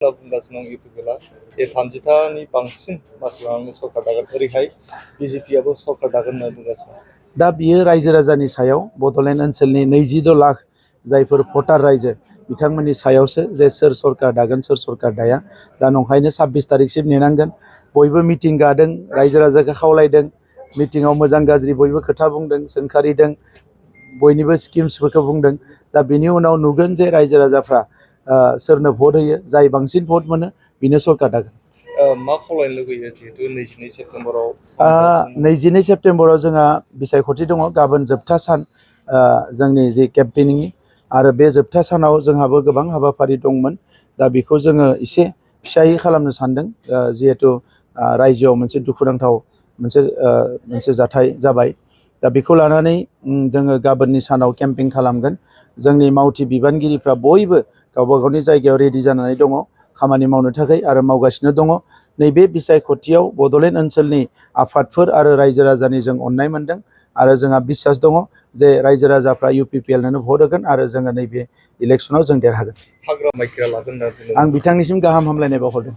बुंगासिनो दं इउपिपिएलआ जे 30थानि बांसिन मास लानानै सरकार दागोन ओरैहाय बिजेपिआबो सरकार दागोन होनना बुंगासिनो। दा बियो रायजो राजानि सायाव बड'लेण्ड ओनसोलनि 22 लाख जायफोर भटार रायजो बिथांमोननि सायावसो जे सोर सरकार दागोन सोर सरकार दाया। दा नंखायनो 26 तारिखसिम नेनांगोन। बयबो मिटिं गादों, रायजो राजाखौ खावलायदों, मिटिंआव मोजां गाज्रि बयबो खोथा बुंदों, सोंखारिदों, बयनिबो स्किम्सफोरखौ बुंदों। दा बिनि उनाव नुगोन जे रायजो राजाफ्रा सोरनो भट होयो, जाय बांसिन भट मोनो बिनो सरकार दागोन। मा खावलायनो लुगैयो जिहेतु 22 सेप्तेम्बराव 22 सेप्तेम्बराव जोंहा बिसायख'थि दङ, गाबोन जोबथा सान जोंनि जि केम्पेनिंनि, आरो बे जोबथा सानाव जोंहाबो गोबां हाबाफारि दंमोन। दा बेखौ जोङो एसे फिसायै खालामनो सानदों, जिहेतु रायजोआव मोनसे दुखुनांथाव मोनसे जाथाय जाबाय। दा बेखौ लानानै जोङो गाबोननि सानाव केम्पिं खालामगोन। जोंनि मावथि बिबानगिरिफ्रा बयबो गावबा गावनि जायगायाव रेडि जानानै दङ खामानि मावनो थाखाय आरो मावगासिनो दङ। नैबे बिसायख'थियाव बड'लेण्ड ओनसोलनि आफादफोर आरो रायजो राजानि जों अननाय मोनदों आरो जोंहा बिसास दङ जे रायजो राजाफ्रा इउपिपिएलनो भट होगोन आरो जोङो नैबे इलेक्सनाव जों देरहागोन। हाग्रा माइखिरा लागोन होनना बुंदों। आं बिथांनिसिम गाहाम हामलायनाय बावहरदों।